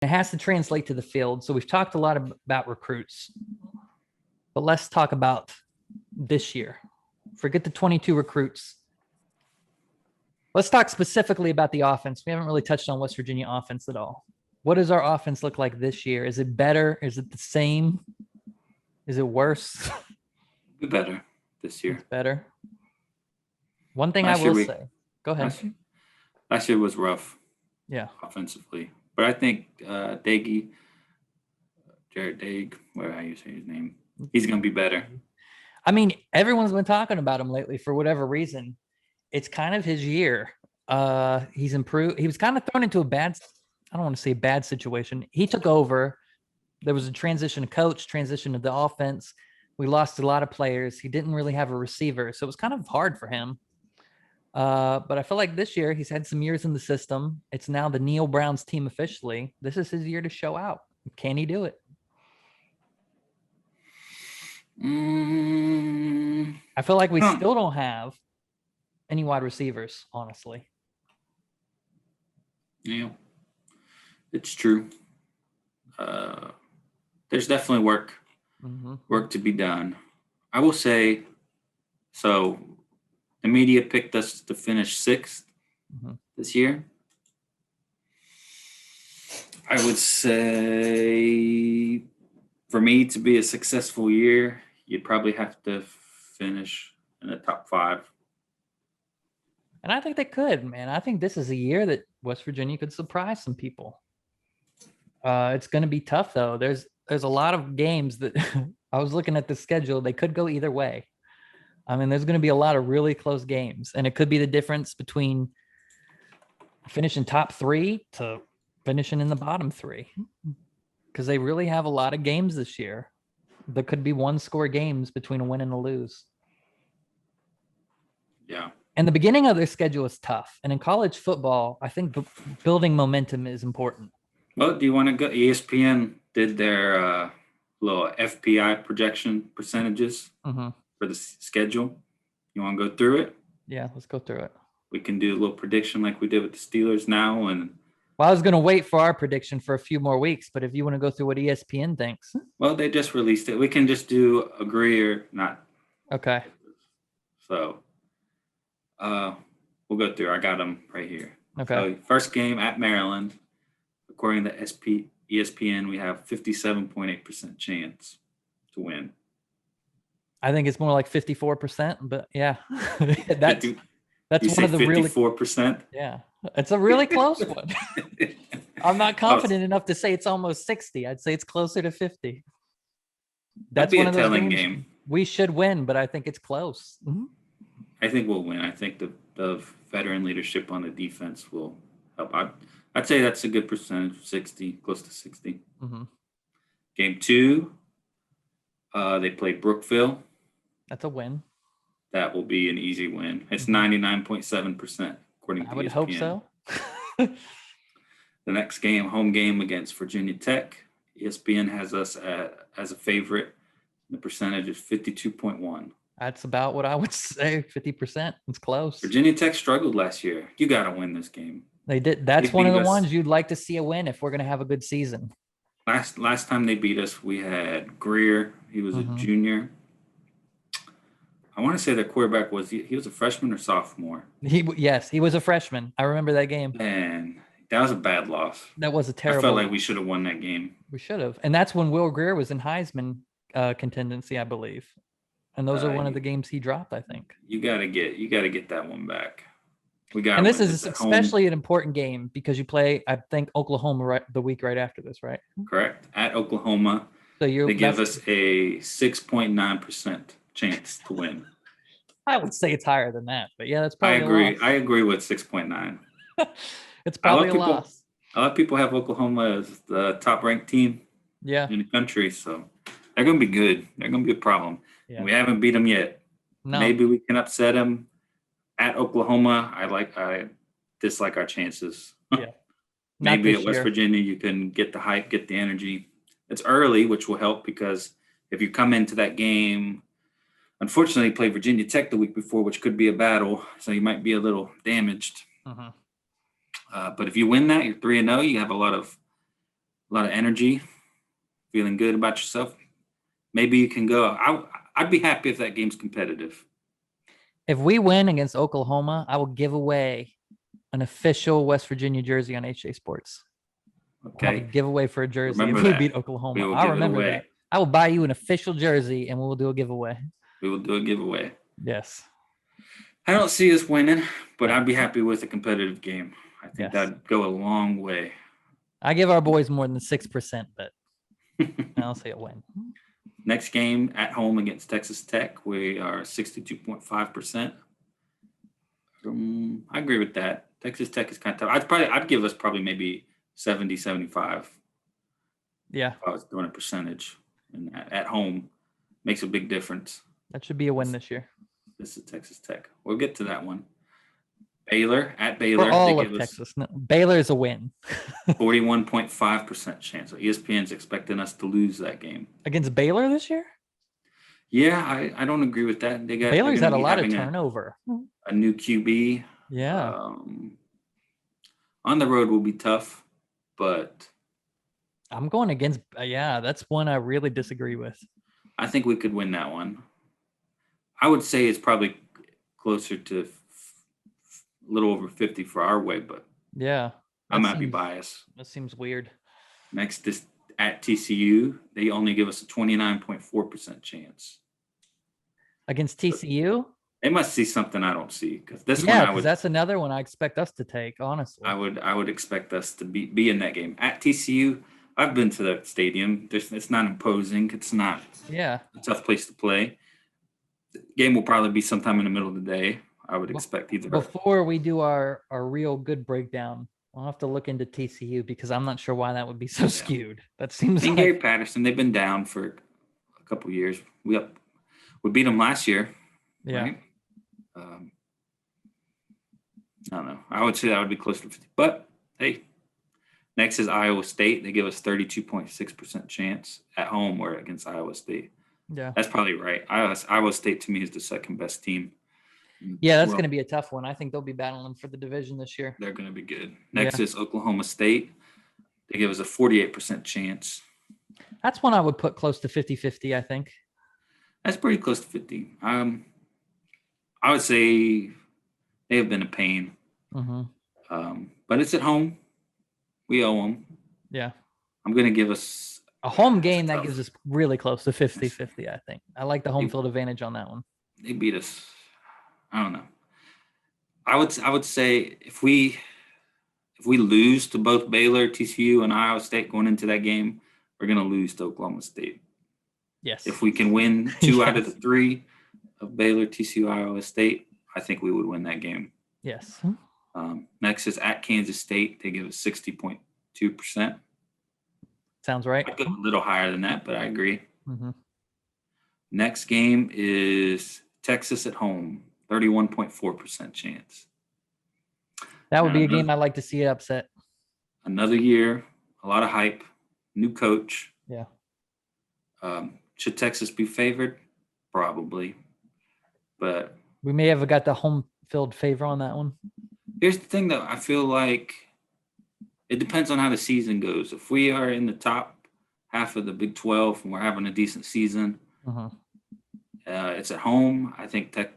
It has to translate to the field. So we've talked a lot about recruits, but let's talk about this year. Forget the 22 recruits. Let's talk specifically about the offense. We haven't really touched on West Virginia offense at all. What does our offense look like this year? Is it better? Is it the same? Is it worse? Be better this year. It's better. One thing I will say. Go ahead. Last year was rough. Yeah. Offensively. But I think Jared Daig, whatever you say his name, he's going to be better. I mean, everyone's been talking about him lately for whatever reason. It's kind of his year. He's improved. He was kind of thrown into I don't want to say a bad situation. He took over. There was a transition of coach, transition of the offense. We lost a lot of players. He didn't really have a receiver, so it was kind of hard for him. But I feel like this year he's had some years in the system. It's now the Neil Brown's team officially. This is his year to show out. Can he do it? I feel like we still don't have any wide receivers, honestly. Yeah, it's true. There's definitely work to be done. I will say, so the media picked us to finish 6th this year. I would say for me to be a successful year, you'd probably have to finish in the top 5. And I think they could, man. I think this is a year that West Virginia could surprise some people. It's going to be tough, though. There's a lot of games that I was looking at the schedule. They could go either way. I mean, there's going to be a lot of really close games, and it could be the difference between finishing top 3 to finishing in the bottom 3, because they really have a lot of games this year. There could be 1-score games between a win and a lose. Yeah. And the beginning of their schedule is tough. And in college football, I think building momentum is important. Well, do you want to go? ESPN did their little FPI projection percentages for the schedule. You want to go through it? Yeah, let's go through it. We can do a little prediction like we did with the Steelers now. Well, I was going to wait for our prediction for a few more weeks, but if you want to go through what ESPN thinks. Well, they just released it. We can just do agree or not. Okay. So we'll go through. I got them right here. Okay. So first game at Maryland. According to ESPN, we have 57.8% chance to win. I think it's more like 54%, but yeah. that's one of the 54%? Yeah. It's a really close one. I'm not confident enough to say it's almost 60. I'd say it's closer to 50. That's one of those telling games game. We should win, but I think it's close. I think we'll win. I think the veteran leadership on the defense will help. I'd say that's a good percentage, 60, close to 60. Game 2, they play Brookville. That's a win. That will be an easy win. It's 99.7%, according to ESPN. I would hope so. The next game, home game against Virginia Tech. ESPN has us as a favorite. The percentage is 52.1. That's about what I would say, 50%. It's close. Virginia Tech struggled last year. You got to win this game. They did. That's one of the ones you'd like to see a win if we're going to have a good season. Last time they beat us, we had Greer. He was a junior. I want to say the quarterback was he was a freshman or sophomore. Yes, he was a freshman. I remember that game. And that was a bad loss. That was a terrible. I felt like we should have won that game. We should have. And that's when Will Greer was in Heisman contingency, I believe. And those are one of the games he dropped, I think. You got to get that one back. And this is especially an important game because you play, I think, Oklahoma the week right after this, right? Correct. At Oklahoma. So they give us a 6.9% chance to win. I would say it's higher than that, but yeah, that's probably I agree with 6.9. It's probably a loss. A lot of people have Oklahoma as the top-ranked team in the country, so they're going to be good. They're going to be a problem. Yeah. We haven't beat them yet. No. Maybe we can upset them. At Oklahoma, I dislike our chances. Yeah. Maybe at West Virginia, you can get the hype, get the energy. It's early, which will help because if you come into that game, unfortunately, you play Virginia Tech the week before, which could be a battle. So you might be a little damaged. But if you win that, you're 3-0. You have a lot of a lot of energy, feeling good about yourself. Maybe you can go. I'd be happy if that game's competitive. If we win against Oklahoma, I will give away an official West Virginia jersey on HJ Sports. Okay. I'll have a giveaway for a jersey if we beat Oklahoma. I'll remember that. I will buy you an official jersey and we'll do a giveaway. We will do a giveaway. Yes. I don't see us winning, but I'd be happy with a competitive game. I think that'd go a long way. I give our boys more than 6%, but I'll say a win. Next game at home against Texas Tech, we are 62.5%. I agree with that. Texas Tech is kind of tough. I'd give us probably maybe 70, 75. Yeah. If I was doing a percentage. And at home makes a big difference. That should be a win this year. This is Texas Tech. We'll get to that one. Baylor at Baylor. For all of Texas. No, Baylor is a win. 41.5% chance. So ESPN's expecting us to lose that game. Against Baylor this year? Yeah, I don't agree with that. Baylor's had a lot of turnover. A new QB. Yeah. On the road will be tough, but I'm going against, that's one I really disagree with. I think we could win that one. I would say it's probably closer to a little over 50 for our way, but yeah, I might be biased. That seems weird. Next is at TCU. They only give us a 29.4% chance. Against TCU? They must see something I don't see, because that's another one I expect us to take, honestly. I would expect us to be in that game. At TCU, I've been to that stadium. It's not imposing. It's not a tough place to play. The game will probably be sometime in the middle of the day. I would expect either. Before we do our real good breakdown, I'll have to look into TCU because I'm not sure why that would be so skewed. That seems like Gary Patterson. They've been down for a couple of years. We beat them last year. Yeah. Right? I don't know. I would say that would be close to 50. But hey, next is Iowa State. They give us 32.6% chance at home. We're against Iowa State. Yeah, that's probably right. Iowa State to me is the second best team. Yeah, that's going to be a tough one. I think they'll be battling for the division this year. They're going to be good. Next is Oklahoma State. They give us a 48% chance. That's one I would put close to 50-50, I think. That's pretty close to 50. I would say they have been a pain. Mm-hmm. But it's at home. We owe them. Yeah. I'm going to give us a home game that gives us really close to 50-50, I think. I like the home field advantage on that one. They beat us. I don't know. I would say if we lose to both Baylor, TCU, and Iowa State going into that game, we're going to lose to Oklahoma State. Yes. If we can win 2 out of the 3 of Baylor, TCU, Iowa State, I think we would win that game. Yes. Next is at Kansas State. They give us 60.2%. Sounds right. I'd go a little higher than that, but I agree. Mm-hmm. Next game is Texas at home, 31.4% chance. That would be a game I'd like to see it upset. Another year, a lot of hype, new coach. Yeah. Should Texas be favored? Probably. But we may have got the home field favor on that one. Here's the thing, though. I feel like it depends on how the season goes. If we are in the top half of the Big 12 and we're having a decent season, it's at home. I think Tech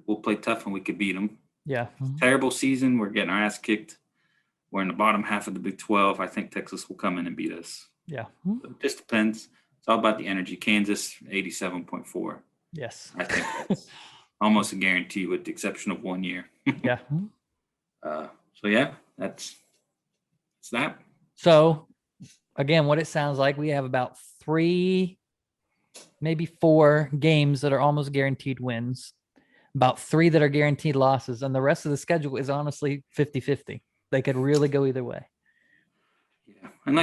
will play tough and we could beat them. Yeah. Terrible season. We're getting our ass kicked. We're in the bottom half of the Big 12. I think Texas will come in and beat us. Yeah. So it just depends. It's all about the energy. Kansas, 87.4. Yes. I think that's almost a guarantee with the exception of 1 year. Yeah. So, yeah, that's that. So, again, what it sounds like, we have about 3, maybe 4 games that are almost guaranteed wins, about 3 that are guaranteed losses, and the rest of the schedule is honestly 50-50. They could really go either way. Yeah. And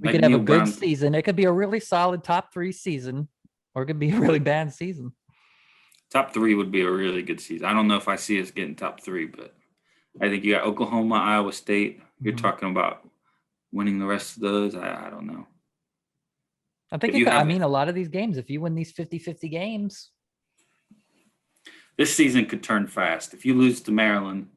we could have a good season. It could be a really solid top 3 season, or it could be a really bad season. Top 3 would be a really good season. I don't know if I see us getting top 3, but I think you got Oklahoma, Iowa State. You're talking about winning the rest of those. I don't know. I think a lot of these games, if you win these 50-50 games, this season could turn fast. If you lose to Maryland,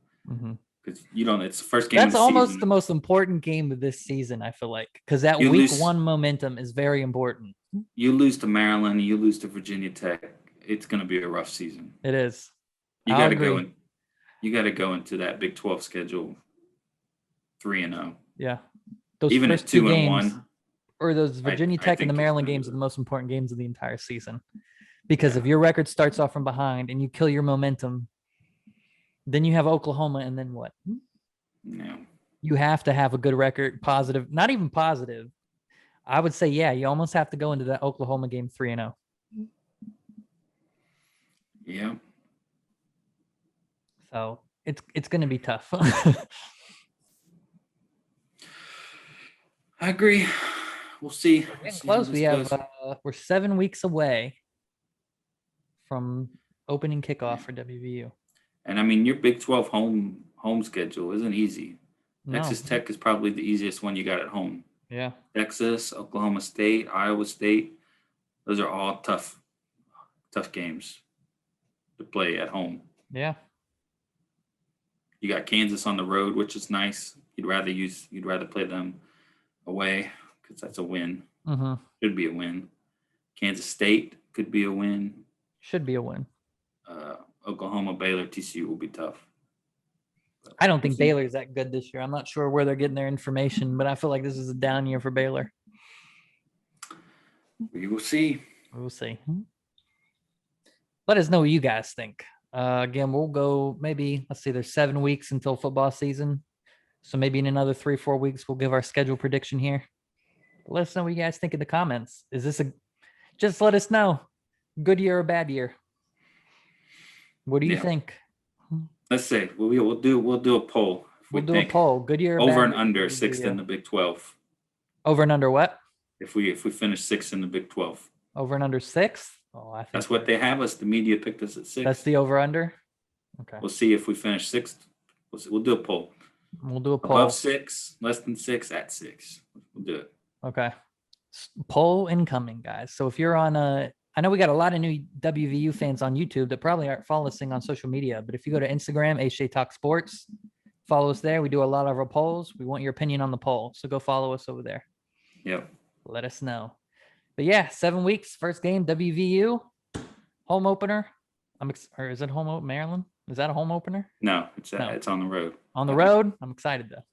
because you don't. It's the first game. That's of the almost season. the most important game of this season. I feel like because that week 1 momentum is very important. You lose to Maryland, you lose to Virginia Tech. It's going to be a rough season. It is. You got to go in. You got to go into that Big 12 schedule 3-0. Yeah, those even first at 2-1, or those Virginia Tech and the Maryland games are the most important games of the entire season. Because if your record starts off from behind and you kill your momentum, then you have Oklahoma, and then what? Yeah. You have to have a good record, positive, not even positive. I would say, you almost have to go into that Oklahoma game 3-0. Yeah. So it's going to be tough. I agree. We'll see. We're getting close. We're 7 weeks away from opening kickoff for WVU. And I mean, your Big 12 home schedule isn't easy. No. Texas Tech is probably the easiest one you got at home. Yeah. Texas, Oklahoma State, Iowa State. Those are all tough games to play at home. Yeah. You got Kansas on the road, which is nice. You'd rather play them away because that's a win. Mm-hmm. Should be a win. Kansas State could be a win. Should be a win. Oklahoma, Baylor, TCU will be tough. But I don't think Baylor's that good this year. I'm not sure where they're getting their information, but I feel like this is a down year for Baylor. We will see. We will see. Let us know what you guys think. Again, we'll go maybe, let's see, there's 7 weeks until football season. So maybe in another 3-4 weeks, we'll give our schedule prediction here. Let us know what you guys think in the comments. Just let us know. Good year or bad year? What do you think? Let's say we'll do a poll. We'll do a poll. Good year or over bad and year under 6th in the Big 12. Over and under what? If we finish 6th in the Big 12. Over and under 6th? Oh, I think that's what they have us. The media picked us at 6th. That's the over under. Okay. We'll see if we finish 6th. We'll do a poll. We'll do a poll. Above 6, less than 6, at 6. We'll do it. Okay. Poll incoming, guys. So if you're on I know we got a lot of new WVU fans on YouTube that probably aren't following on social media, but if you go to Instagram, HJ Talk Sports, follow us there. We do a lot of our polls. We want your opinion on the poll. So go follow us over there. Yep. Let us know. But 7 weeks, first game, WVU, home opener. Or is it Maryland? Is that a home opener? No, it's on the road. On the road? I'm excited though.